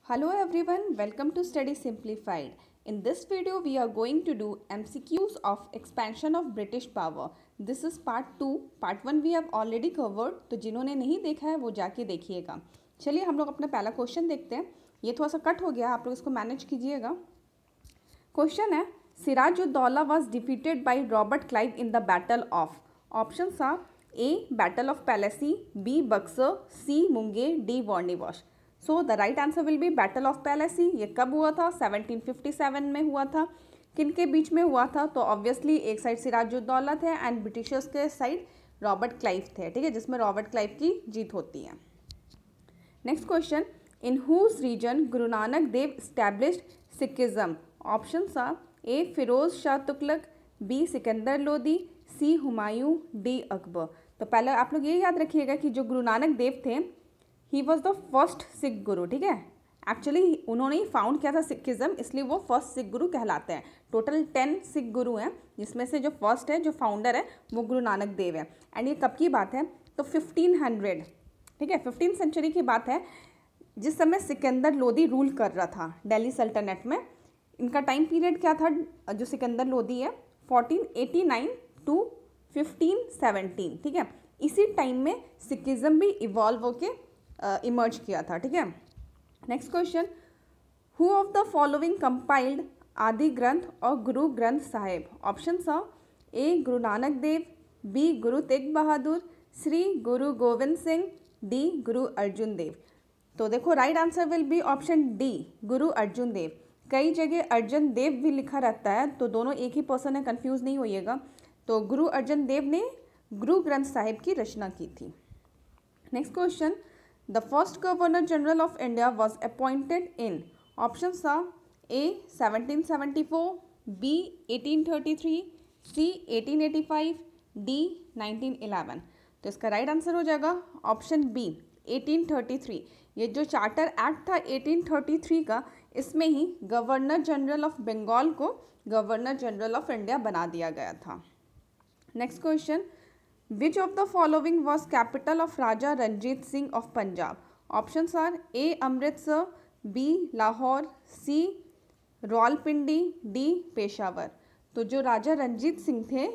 Hello everyone, welcome to Study Simplified. In this video, we are going to do MCQs of expansion of British power. This is part 2. Part 1 we have already covered. तो जिन्होंने नहीं देखा है वो जाके देखिएगा. चलिए हम लोग अपना पहला क्वेश्चन देखते हैं. ये थोड़ा सा कट हो गया, आप लोग इसको मैनेज कीजिएगा. क्वेश्चन है, Sirajuddaula was defeated by Robert Clive in the battle of. Option था A battle of Plassey, B Buxar, C Munger, D वार्निवॉश. So the right answer will be battle of Plassey. ये कब हुआ था? 1757 में हुआ था. किन के बीच में हुआ था? तो ऑब्वियसली एक साइड सिराजुद्दौला थे एंड ब्रिटिशर्स के साइड रॉबर्ट क्लाइव थे. ठीक है, जिसमें रॉबर्ट क्लाइव की जीत होती है. Next question, in whose region Guru Nanak Dev established Sikhism. Option था A Firoz Shah Tughlaq, B Sikandar Lodi, C Humayun, D Akbar. तो पहले आप लोग ये याद रखिएगा कि जो गुरु नानक देव थे, ही वॉज द फर्स्ट सिख गुरु. ठीक है, एक्चुअली उन्होंने ही फाउंड किया था सिखिज्म, इसलिए वो फर्स्ट सिख गुरु कहलाते हैं. टोटल 10 सिख गुरु हैं, जिसमें से जो फर्स्ट है, जो फाउंडर है, वो गुरु नानक देव है. एंड ये कब की बात है? तो 1500, ठीक है, 15th सेंचुरी की बात है, जिस समय सिकंदर लोदी रूल कर रहा था दिल्ली सल्तनत में. इनका टाइम पीरियड क्या था? जो सिकंदर लोदी है, 1489 टू 1517. ठीक है, इसी टाइम में सिखिज्म भी इवॉल्व होके इमर्ज किया था. ठीक है. Next question, who of the following compiled आदि ग्रंथ और गुरु ग्रंथ साहिब. ऑप्शन था ए गुरु नानक देव, बी गुरु तेग बहादुर, सी गुरु गोविंद सिंह, डी गुरु अर्जुन देव. तो देखो right answer will B option D, गुरु अर्जुन देव. कई जगह अर्जुन देव भी लिखा रहता है, तो दोनों एक ही पर्सन है, कंफ्यूज नहीं होइएगा. तो गुरु अर्जुन देव ने गुरु ग्रंथ साहिब की रचना की थी. Next question, the first governor general of India was appointed in. Option था ए 1774, बी 1833, सी 1885, डी 1911. तो इसका राइट आंसर हो जाएगा ऑप्शन बी 1833. ये जो चार्टर एक्ट था 1833 का, इसमें ही गवर्नर जनरल ऑफ बंगाल को गवर्नर जनरल ऑफ इंडिया बना दिया गया था. Next question, which of the following was capital of Raja Ranjit Singh of Punjab. Option are A Amritsar, B Lahore, C Rawalpindi, D Peshawar. तो जो राजा रंजीत सिंह थे,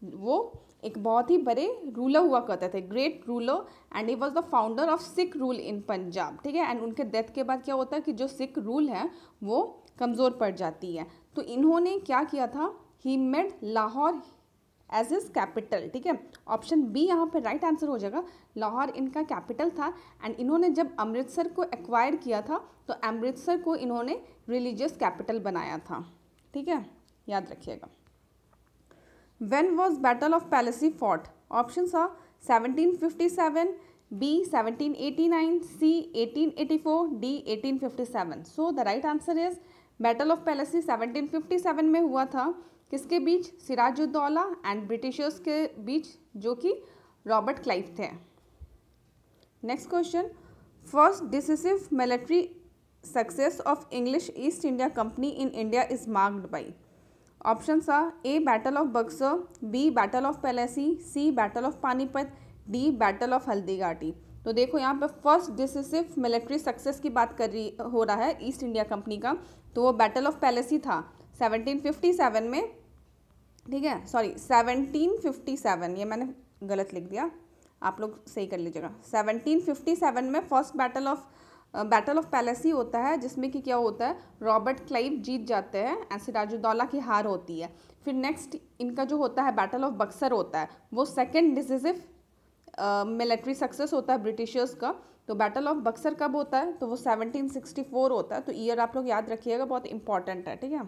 वो एक बहुत ही बड़े रूलर हुआ करते थे, great ruler, and he was the founder of sick rule in Punjab. ठीक है, एंड उनके डेथ के बाद क्या होता है कि जो सिख रूल है वो कमज़ोर पड़ जाती है. तो इन्होंने क्या किया था? He made Lahore as his capital. ठीक है, ऑप्शन बी यहाँ पर राइट आंसर हो जाएगा. लाहौर इनका कैपिटल था, एंड इन्होंने जब अमृतसर को एक्वायर किया था, तो अमृतसर को इन्होंने रिलीजियस कैपिटल बनाया था. ठीक है, याद रखिएगा. When was Battle of Plassey fought? Options are 1757, B 1789, C 1884, D 1857. So the right answer is Battle of Plassey 1757 में हुआ था. किसके बीच? सिराजुद्दौला एंड ब्रिटिशर्स के बीच, जो कि रॉबर्ट क्लाइव थे. Next question, first decisive military success of English East India Company in India is marked by. Options are A battle of Buxar, B battle of Plassey, C battle of Panipat, D battle of Haldighati. तो देखो यहाँ पे first decisive military success की बात हो रहा है east India company का, तो वो बैटल ऑफ पैलेसी था 1757 में. ठीक है, सॉरी 1757, ये मैंने गलत लिख दिया, आप लोग सही कर लीजिएगा. 1757 में फर्स्ट बैटल ऑफ पैलेसी होता है, जिसमें कि क्या होता है, रॉबर्ट क्लाइव जीत जाते हैं एंड सिराजुद्दौला की हार होती है. फिर नेक्स्ट इनका जो होता है बैटल ऑफ बक्सर होता है, वो सेकंड डिसिसिव मिलिट्री सक्सेस होता है ब्रिटिशर्स का. तो बैटल ऑफ बक्सर कब होता है? तो वो 1764 होता है. तो ईयर आप लोग याद रखिएगा, बहुत इंपॉर्टेंट है. ठीक है,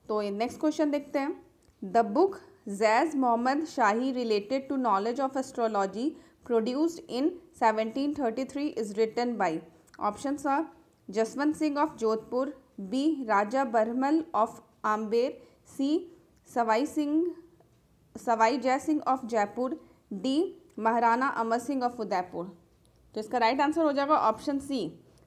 तो नेक्स्ट क्वेश्चन देखते हैं. The book Zij Muhammad Shahi related to knowledge of astrology produced in 1733 is written by. Options are Jaswant Singh of Jodhpur, B Raja Barahmal of Amber, C Sawai Jai Singh of Jaipur, D Maharana Amar Singh of Udaipur. तो इसका राइट आंसर हो जाएगा option C,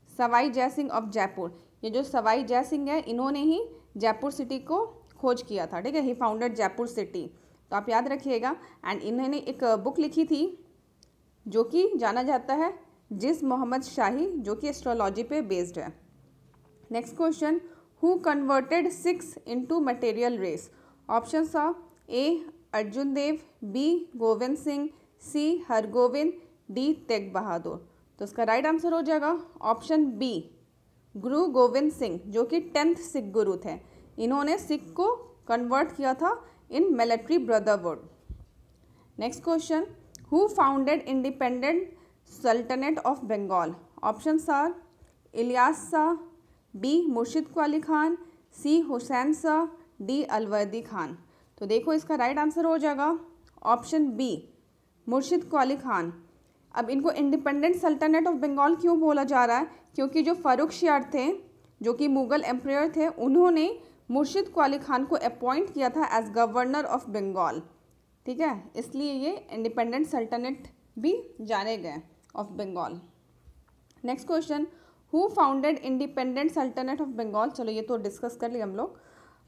Sawai Jai Singh of Jaipur. ये जो सवाई जय सिंह है, इन्होंने ही जयपुर सिटी को खोज किया था. ठीक है, ही फाउंडेड जयपुर सिटी. तो आप याद रखिएगा. एंड इन्होंने एक बुक लिखी थी जो कि जाना जाता है जिस मोहम्मद शाही, जो कि एस्ट्रोलॉजी पे बेस्ड है। Next question, who converted Sikhs into material race? Options are A Arjun Dev, B Govind Singh, C Hargobind, D Tegh Bahadur. तो इसका राइट आंसर हो जाएगा ऑप्शन बी, गुरु गोविंद सिंह, जो कि 10th सिख गुरु थे। इन्होंने सिख को कन्वर्ट किया था in military brotherhood. Next question, who founded independent सल्तनत of Bengal? Options are Ilyas Shah, B Murshid Quli Khan, C Hussain Shah, D Alivardi Khan. तो देखो इसका राइट आंसर हो जाएगा ऑप्शन बी, मुर्शिद कुली खान। अब इनको इंडिपेंडेंट सल्तनत ऑफ बंगाल क्यों बोला जा रहा है? क्योंकि जो फ़र्रुखशियार थे, जो कि मुग़ल एम्पायर थे, उन्होंने मुर्शिद कुली खान को अपॉइंट किया था एज गवर्नर ऑफ बंगाल। ठीक है, इसलिए ये इंडिपेंडेंट सल्तनत भी जाने गए of Bengal. Next question, who founded independent सल्तनत ऑफ बंगाल? चलो ये तो डिस्कस कर लिया हम लोग।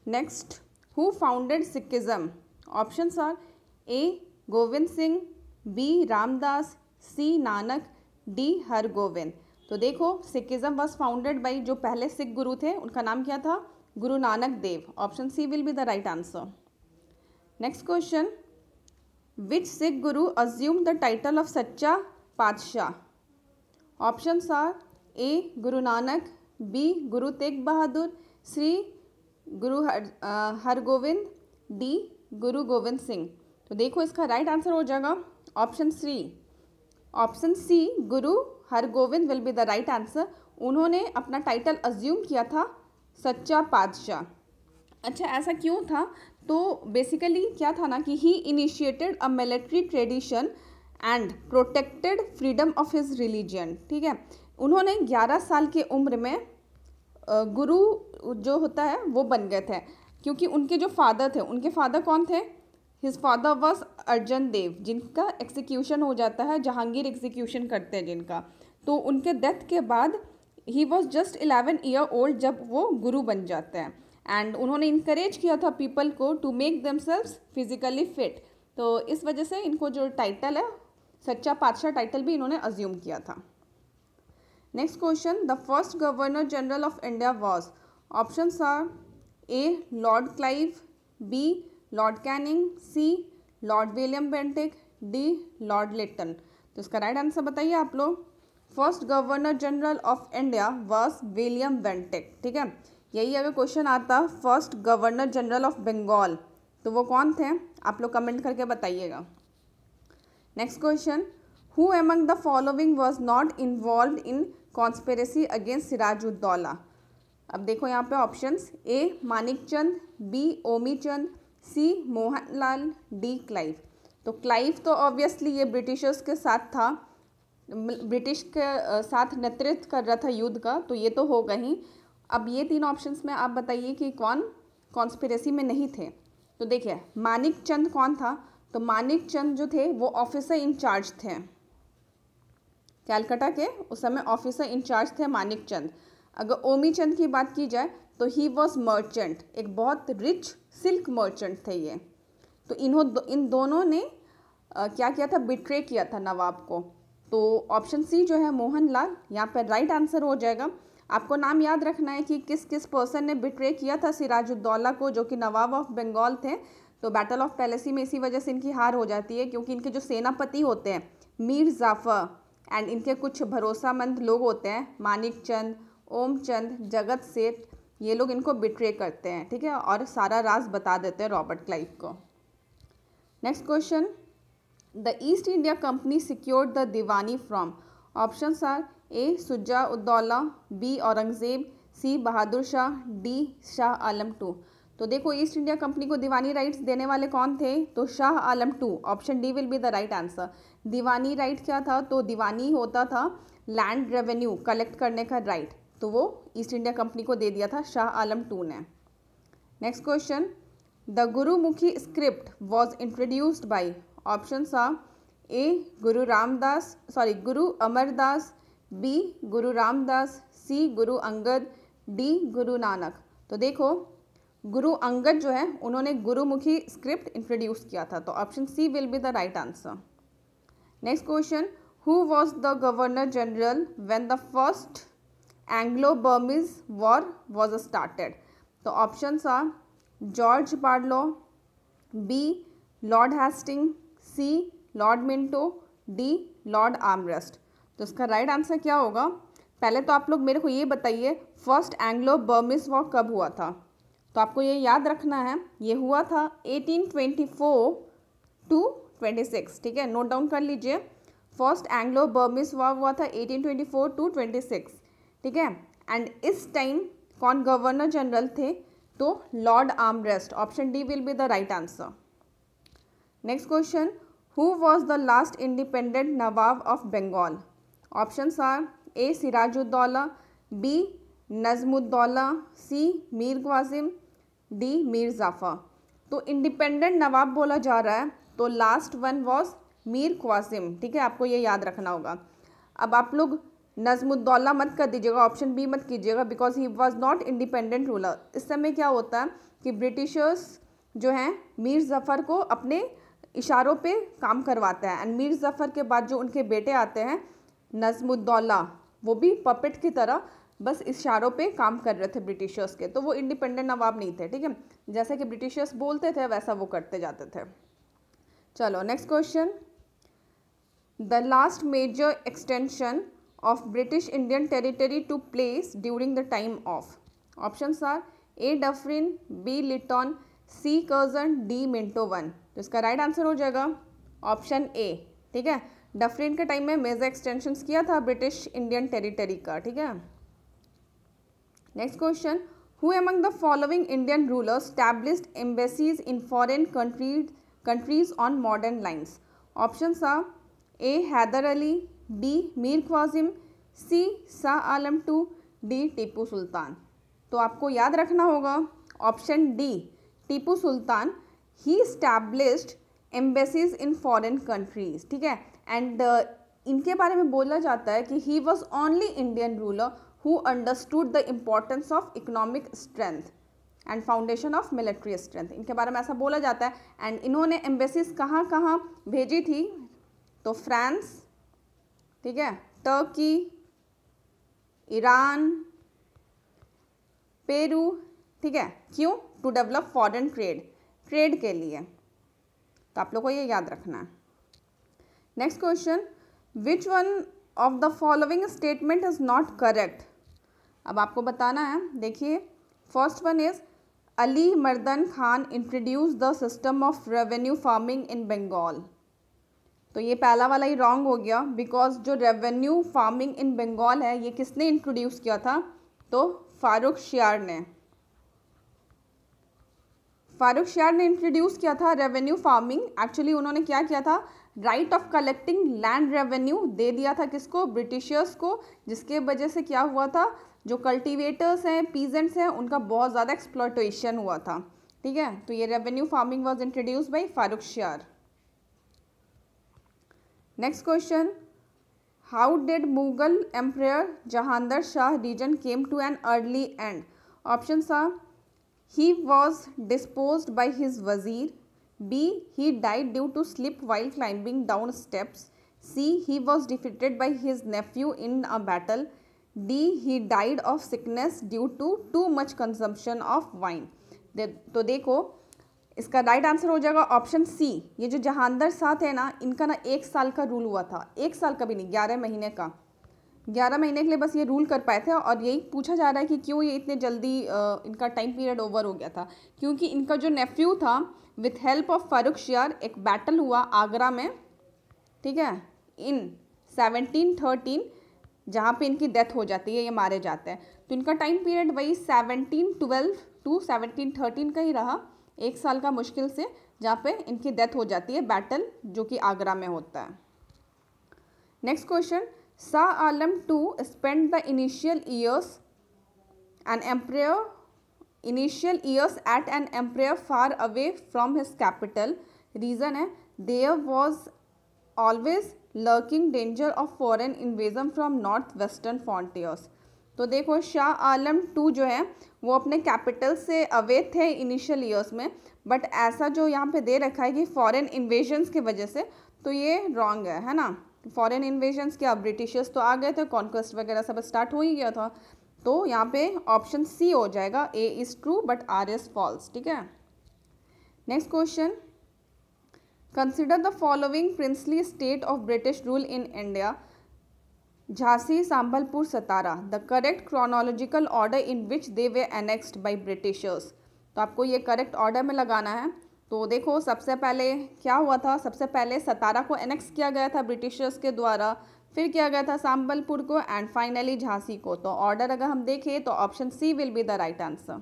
Next, who founded Sikhism? Options are A Govind Singh, B Ramdas, C Nanak, D Hargobind. तो देखो सिखिज़्म वॉज फाउंडेड बाई जो पहले सिख गुरु थे, उनका नाम क्या था? Guru Nanak Dev. Option C will be the right answer. Next question, which Sikh Guru assume the title of सच्चा पातशाह? Options are A Guru Nanak, B Guru Tegh Bahadur, C Guru Hargovind, D गुरु गोविंद सिंह। तो देखो इसका राइट आंसर हो जाएगा option C, Guru Hargobind will be the right answer. उन्होंने अपना title assume किया था सच्चा पातशाह। अच्छा, ऐसा क्यों था? तो बेसिकली क्या था ना कि he initiated a military tradition and protected freedom of his religion. ठीक है, उन्होंने 11 साल की उम्र में गुरु जो होता है वो बन गए थे, क्योंकि उनके जो फादर थे, उनके फादर कौन थे? हिज फादर वॉज अर्जुन देव, जिनका एग्जीक्यूशन हो जाता है, जहांगीर एग्जीक्यूशन करते हैं जिनका। तो उनके डेथ के बाद he was just 11 year old जब वो गुरु बन जाते हैं। एंड उन्होंने इनकरेज किया था पीपल को to make themselves physically fit. तो इस वजह से इनको जो टाइटल है सच्चा पातशाह टाइटल भी इन्होंने अज्यूम किया था। Next question, the first governor general of India was? Options are A Lord Clive, B Lord Canning, C Lord William Bentinck, D Lord Lytton. तो इसका राइट आंसर बताइए आप लोग। First governor general of India was William Bentinck. ठीक है, यही अगर question आता first governor general of Bengal तो वो कौन थे? आप लोग कमेंट करके बताइएगा। Next question, who among the following was not involve in conspiracy against Sirajuddaula? अब देखो यहाँ पे options, A Manik Chand, B Omi Chand, C Mohanlal, D Clive. तो क्लाइव तो ऑब्वियसली ये ब्रिटिशर्स के साथ था, ब्रिटिश के साथ नेतृत्व कर रहा था युद्ध का, तो ये तो होगा ही। अब ये 3 ऑप्शंस में आप बताइए कि कौन कॉन्स्पिरेसी में नहीं थे। तो देखिए मानिक चंद कौन था? तो मानिक चंद जो थे वो ऑफिसर इंचार्ज थे, कैलकाटा के उस समय ऑफिसर इंचार्ज थे मानिक चंद। अगर ओमी चंद की बात की जाए तो ही वॉज मर्चेंट, एक बहुत रिच सिल्क मर्चेंट थे ये। तो इन दोनों ने क्या किया था? बिट्रे किया था नवाब को। तो ऑप्शन सी जो है मोहनलाल यहाँ पर राइट आंसर हो जाएगा। आपको नाम याद रखना है कि किस किस पर्सन ने बिट्रे किया था सिराजुद्दौला को, जो कि नवाब ऑफ बंगाल थे। तो बैटल ऑफ पैलेसी में इसी वजह से इनकी हार हो जाती है, क्योंकि इनके जो सेनापति होते हैं मीर जाफर एंड इनके कुछ भरोसामंद लोग होते हैं मानिक चंद, ओम चंद, जगत सेठ, ये लोग इनको बिट्रे करते हैं। ठीक है, और सारा राज बता देते हैं रॉबर्ट क्लाइव को। Next question, the East India Company secured the Diwani from? Options are A Shuja ud-Daula, B Aurangzeb, C Bahadur Shah, D Shah Alam two. तो देखो ईस्ट इंडिया कंपनी को दीवानी राइट्स देने वाले कौन थे? तो Shah Alam two. Option D will be the right answer. Diwani right क्या था? तो दीवानी होता था लैंड रेवेन्यू कलेक्ट करने का राइट, तो वो ईस्ट इंडिया कंपनी को दे दिया था शाह आलम टू ने। Next question, the Gurmukhi script was introduced by? Options are A Guru Amardas, B Guru Ramdas, C Guru Angad, D Guru Nanak. तो देखो गुरु अंगद जो है उन्होंने गुरुमुखी स्क्रिप्ट इंट्रोड्यूस किया था, तो option C will be the right answer. Next question, who was the governor general when the first Anglo Burmese war was started? तो options are George Barlow, B Lord Hastings, C Lord Minto, D Lord Amherst. तो इसका right answer क्या होगा? पहले तो आप लोग मेरे को ये बताइए फर्स्ट एंग्लो बर्मिस वॉर कब हुआ था? तो आपको ये याद रखना है, ये हुआ था 1824 टू 26, ठीक है, नोट डाउन कर लीजिए। फर्स्ट एंग्लो बर्मिस वॉर हुआ था 1824 टू 26, ठीक है। एंड इस टाइम कौन गवर्नर जनरल थे? तो Lord Amherst. Option D will be the right answer. Next question, who was the last independent nawab of Bengal? Options are A Sirajuddaula, B Najmuddaula, C Mir Qasim, D Mir Jafar. तो independent nawab बोला जा रहा है, तो last one was Mir Qasim, ठीक है, आपको ये याद रखना होगा। अब आप लोग नजमुद्दौला मत कर दीजिएगा, ऑप्शन बी मत कीजिएगा, because he was not independent ruler. इस समय क्या होता है कि ब्रिटिशर्स जो हैं मीर जफ़र को अपने इशारों पे काम करवाते हैं, एंड मीर जफ़र के बाद जो उनके बेटे आते हैं नजमुद्दौला, वो भी पपेट की तरह बस इशारों पे काम कर रहे थे ब्रिटिशर्स के, तो वो इंडिपेंडेंट नवाब नहीं थे, ठीक है। जैसे कि ब्रिटिशर्स बोलते थे वैसा वो करते जाते थे। चलो next question, the last major extension of British Indian territory to place during the time of? Options are A Dufferin, B Lytton, C Curzon, D Minto I। तो इसका राइट आंसर हो जाएगा ऑप्शन ए, ठीक है। Dufferin के time में major extensions किया था ब्रिटिश इंडियन टेरिटरी का, ठीक है। Next question, who among the following Indian rulers established embassies in foreign countries on modern lines? Options are A Haider Ali, B Mir Qasim, C Shah Alam two, D Tipu Sultan. तो आपको याद रखना होगा option D Tipu Sultan, he established embassies in foreign countries, ठीक है। And इनके बारे में बोला जाता है कि he was only Indian ruler who understood the importance of economic strength and foundation of military strength. इनके बारे में ऐसा बोला जाता है। एंड इन्होंने एम्बेसीज कहाँ कहाँ भेजी थी? तो फ्रांस, ठीक है, टर्की, ईरान, पेरू, ठीक है। क्यों? टू डेवलप फॉरेन ट्रेड के लिए। तो आप लोग को ये याद रखना है। Next question, which one of the following statement is not correct? अब आपको बताना है, देखिए first one is Ali Mardan Khan introduce the system of revenue farming in Bengal. तो ये पहला वाला ही रॉन्ग हो गया, बिकॉज जो रेवेन्यू फार्मिंग इन बंगाल है ये किसने इंट्रोड्यूस किया था? तो फारूक शियार ने। फारूक शियार ने इंट्रोड्यूस किया था रेवेन्यू फार्मिंग। एक्चुअली उन्होंने क्या किया था, right of collecting land revenue दे दिया था किसको? ब्रिटिशर्स को, जिसके वजह से क्या हुआ था, जो कल्टीवेटर्स हैं, पीजेंट्स हैं, उनका बहुत ज़्यादा एक्सप्लॉयटेशन हुआ था, ठीक है। तो ये revenue farming was introduce by Farrukh Siyar. Next question, how did Mughal emperor Jahangir Shah reign came to an early end? Options are he was disposed by his wazir, B he died due to slip while climbing down steps, C he was defeated by his nephew in a battle, D he died of sickness due to much consumption of wine. तो देखो इसका right answer हो जाएगा option सी। ये जो जहांगीर शाह थे ना, इनका ना 1 साल का रूल हुआ था, 1 साल का भी नहीं, 11 महीने का। 11 महीने के लिए बस ये रूल कर पाए थे। और यही पूछा जा रहा है कि क्यों ये इतने जल्दी इनका टाइम पीरियड ओवर हो गया था, क्योंकि इनका जो नेफ्यू था विथ हेल्प ऑफ फारूक शियार एक बैटल हुआ आगरा में, ठीक है, इन 1713, जहाँ पे इनकी डेथ हो जाती है, ये मारे जाते हैं। तो इनका टाइम पीरियड वही 1712 टू 1713 का ही रहा, 1 साल का मुश्किल से, जहाँ पे इनकी डेथ हो जाती है बैटल जो कि आगरा में होता है। Next question, Shah Alam two spend the initial years at an emperor far away from his capital. Reason है there was always lurking danger of foreign invasion from north western frontiers. तो देखो शाह आलम टू जो है वो अपने कैपिटल से अवे थे initial years में, बट ऐसा जो यहाँ पे दे रखा है कि फॉरेन इन्वेजन्स की वजह से, तो ये रॉन्ग है ना, फॉरेन इन्वेजन्स क्या, ब्रिटिशर्स तो आ गए थे, कॉन्क्वेस्ट वगैरह सब स्टार्ट हो ही गया था। तो यहाँ पे ऑप्शन सी हो जाएगा, A is true but R is false. ठीक है, next question, consider the following princely state of British rule in India, Jhansi, Sambalpur, Satara, the correct chronological order in which they were annexed by Britishers. तो आपको ये correct order में लगाना है। तो देखो सबसे पहले क्या हुआ था, सबसे पहले सतारा को एनेक्स किया गया था ब्रिटिशर्स के द्वारा, फिर किया गया था संबलपुर को, एंड फाइनली झांसी को। तो ऑर्डर अगर हम देखें तो option C will be the right answer.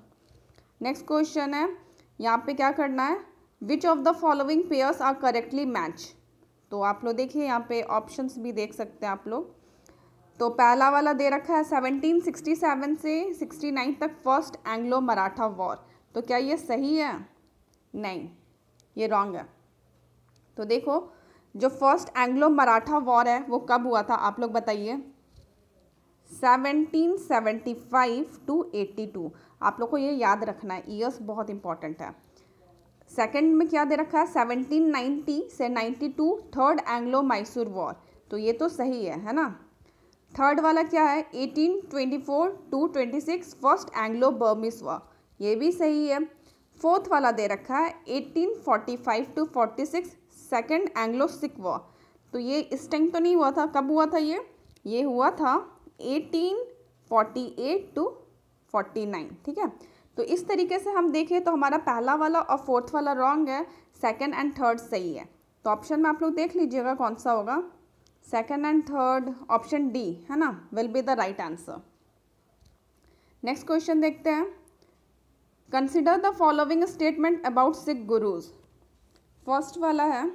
Next question है, यहाँ पे क्या करना है, which of the following pairs are correctly match. तो आप लोग देखिए यहाँ पे ऑप्शंस भी देख सकते हैं आप लोग। तो पहला वाला दे रखा है 1767 से 69 तक फर्स्ट एंग्लो मराठा वॉर। तो क्या ये सही है? नहीं, ये रॉन्ग है। तो देखो जो फर्स्ट एंग्लो मराठा वॉर है वो कब हुआ था, आप लोग बताइए। 1775 to 82। आप लोग को ये याद रखना है, ईयर्स बहुत इंपॉर्टेंट है। सेकंड में क्या दे रखा है, 1790 से 92 थर्ड एंग्लो मैसूर वॉर। तो ये तो सही है ना। थर्ड वाला क्या है, 1824 to 26 first Anglo Burmese war, ये भी सही है। फोर्थ वाला दे रखा है 1845 to 46 second Anglo Sikh war. तो ये इस टाइम तो नहीं हुआ था, कब हुआ था ये हुआ था 1848 to 49। ठीक है, तो इस तरीके से हम देखें तो हमारा पहला वाला और फोर्थ वाला रॉन्ग है, सेकंड एंड थर्ड सही है। तो ऑप्शन में आप लोग देख लीजिएगा कौन सा होगा, second and third, option D है ना, will be the right answer. Next question देखते हैं, consider the following statement about Sikh gurus. First वाला है,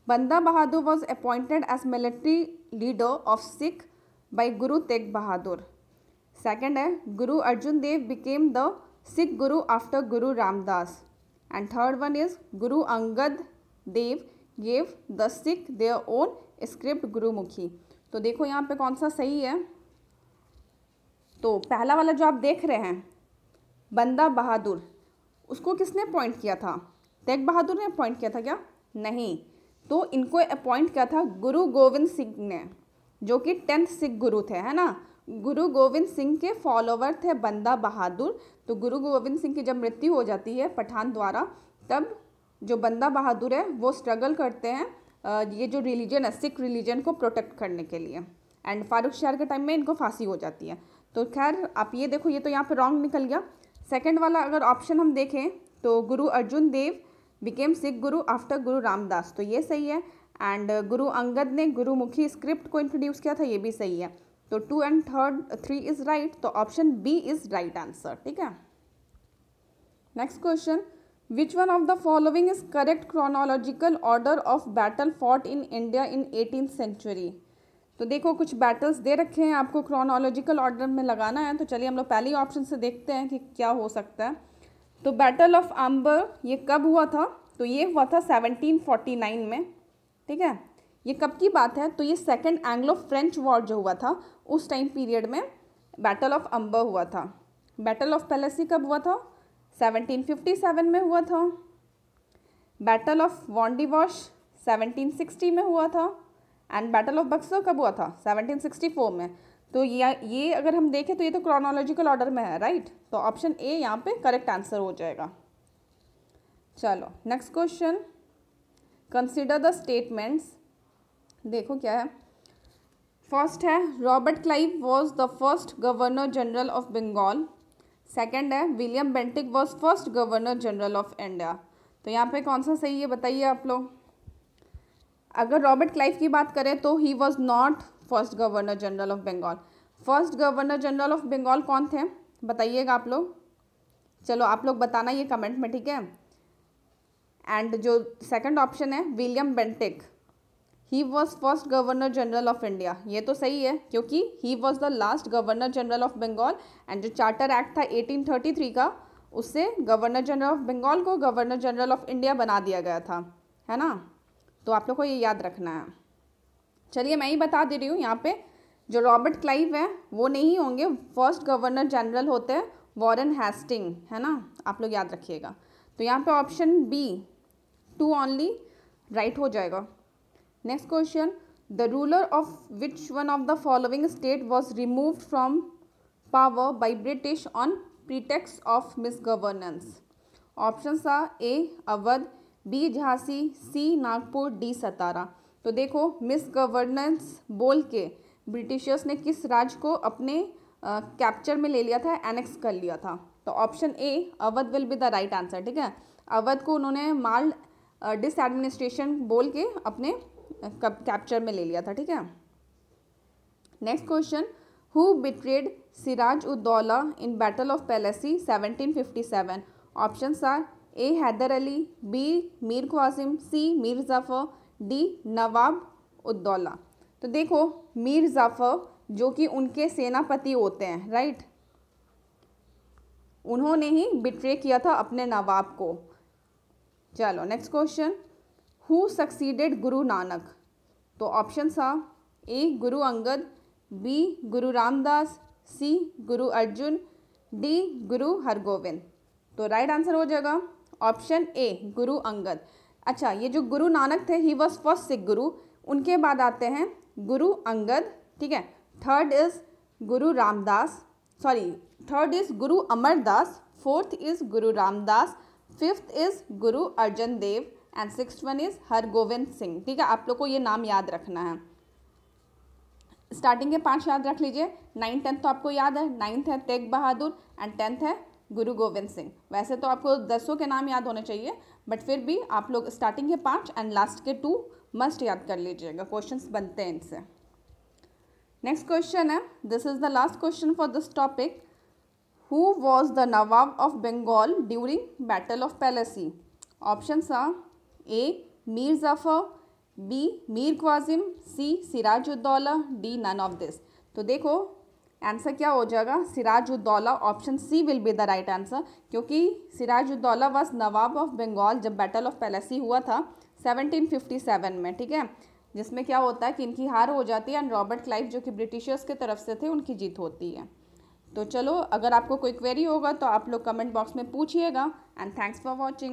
Banda Bahadur was appointed as military leader of Sikh by Guru Tegh Bahadur. Second है, Guru Arjun Dev became the Sikh Guru after Guru Ramdas. And third one is Guru Angad Dev gave the Sikh their own script Gurmukhi. तो देखो यहाँ पे कौन सा सही है। तो पहला वाला जो आप देख रहे हैं बंदा बहादुर, उसको किसने अपॉइंट किया था, तेग बहादुर ने अपॉइंट किया था क्या? नहीं, तो इनको अपॉइंट किया था गुरु गोविंद सिंह ने, जो कि 10th सिख गुरु थे, है ना। गुरु गोविंद सिंह के फॉलोवर थे बंदा बहादुर। तो गुरु गोविंद सिंह की जब मृत्यु हो जाती है पठान द्वारा, तब जो बंदा बहादुर है वो स्ट्रगल करते हैं ये जो रिलीजन है सिख रिलीजन को प्रोटेक्ट करने के लिए। एंड फारूक शहर के टाइम में इनको फांसी हो जाती है। तो खैर आप ये देखो, ये तो यहाँ पे रॉन्ग निकल गया। सेकंड वाला अगर ऑप्शन हम देखें तो गुरु अर्जुन देव बिकेम सिख गुरु आफ्टर गुरु रामदास, तो ये सही है। एंड गुरु अंगद ने गुरुमुखी स्क्रिप्ट को इंट्रोड्यूस किया था, ये भी सही है। तो 2 and 3 इज राइट, तो option B is right answer. ठीक है, next question, which one of the following is correct chronological order of battle fought in India in 18th century. तो देखो कुछ बैटल्स दे रखे हैं, आपको क्रोनोलॉजिकल ऑर्डर में लगाना है। तो चलिए हम लोग पहले ऑप्शन से देखते हैं कि क्या हो सकता है। तो बैटल ऑफ अंबर ये कब हुआ था, तो ये हुआ था 1749 में। ठीक है, ये कब की बात है, तो ये सेकेंड एंग्लो फ्रेंच वॉर जो हुआ था उस टाइम पीरियड में बैटल ऑफ अंबर हुआ था। बैटल ऑफ पैलेसी कब हुआ था, 1757 में हुआ था। बैटल ऑफ वॉन्डिवॉश 1760 में हुआ था। एंड बैटल ऑफ बक्सर कब हुआ था, 1764 में। तो ये अगर हम देखें तो ये तो क्रोनोलॉजिकल ऑर्डर में है, राइट। तो ऑप्शन ए यहाँ पे करेक्ट आंसर हो जाएगा। चलो next question, consider the statements. देखो क्या है, फर्स्ट है Robert Clive was the first governor general of Bengal. Second है William Bentinck was first governor general of India. तो यहाँ पे कौन सा सही है बताइए आप लोग। अगर रॉबर्ट क्लाइव की बात करें तो he was not first governor general of Bengal. First governor general of Bengal कौन थे बताइएगा आप लोग। चलो आप लोग बताना ये कमेंट में, ठीक है। एंड जो सेकंड ऑप्शन है William Bentinck, he was first governor general of India, ये तो सही है क्योंकि he was the last governor general of Bengal. And जो चार्टर एक्ट था 1833 का, उससे गवर्नर जनरल ऑफ बंगाल को गवर्नर जनरल ऑफ इंडिया बना दिया गया था, है ना। तो आप लोग को ये याद रखना है। चलिए मैं ही बता दे रही हूँ, यहाँ पे जो रॉबर्ट क्लाइव है वो नहीं होंगे, फर्स्ट गवर्नर जनरल होते हैं वॉरेन हेस्टिंग, है ना, आप लोग याद रखिएगा। तो यहाँ पे ऑप्शन बी 2 ओनली राइट हो जाएगा। Next question, the ruler of which one of the following state was removed from power by British on pretext of misgovernance. Options are A Awadh, B Jhansi, C Nagpur, D Satara. तो देखो मिसगवर्नेंस बोल के Britishers ने किस राज्य को अपने कैप्चर में ले लिया था, एनेक्स कर लिया था। तो option A Awadh will be the right answer. ठीक है, अवध को उन्होंने माल डिसएडमिनिस्ट्रेशन बोल के अपने कैप्चर में ले लिया था। ठीक है, next question, who betrayed Siraj ud Daula in battle of Plassey 1757। Options are A Haider Ali, B Mir Qasim, C Mir Jafar, D Nawab ud Daula. तो देखो मीर जाफर जो कि उनके सेनापति होते हैं, राइट, उन्होंने ही बिट्रे किया था अपने नवाब को। चलो next question, who succeeded Guru Nanak. तो options are A Guru Angad, B Guru Ramdas, C Guru Arjun, D गुरु हरगोविंद। तो राइट आंसर हो जाएगा ऑप्शन ए गुरु अंगद। अच्छा, ये जो गुरु नानक थे ही वॉज फर्स्ट सिख गुरु, उनके बाद आते हैं गुरु अंगद। ठीक है, third is Guru Ramdas, sorry third is Guru Amar Das, fourth is Guru Ramdas, fifth is Guru Arjan Dev and sixth one is Hargobind Singh. ठीक है, आप लोग को ये नाम याद रखना है। स्टार्टिंग के 5 याद रख लीजिए, 9th 10th तो आपको याद है, 9th है तेग बहादुर एंड 10th है गुरु गोविंद सिंह। वैसे तो आपको 10 के नाम याद होने चाहिए, बट फिर भी आप लोग स्टार्टिंग के 5 एंड लास्ट के 2 मस्ट याद कर लीजिएगा, क्वेश्चंस बनते हैं इनसे। नेक्स्ट क्वेश्चन है, this is the last question for this topic, who was the Nawab of Bengal during battle of Plassey. Options are A Mir Jafar, B Mir Qasim, C Siraj ud Daula, D none of this. तो देखो आंसर क्या हो जाएगा, Siraj ud Daula. Option C will be the right answer, क्योंकि Siraj ud Daula was Nawab of Bengal जब battle of पैलेसी हुआ था 1757 में। ठीक है, जिसमें क्या होता है कि इनकी हार हो जाती है एंड रॉबर्ट क्लाइव जो कि ब्रिटिशर्स की तरफ से थे उनकी जीत होती है। तो चलो, अगर आपको कोई क्वेरी होगा तो आप लोग कमेंट बॉक्स में पूछिएगा एंड थैंक्स फॉर वॉचिंग।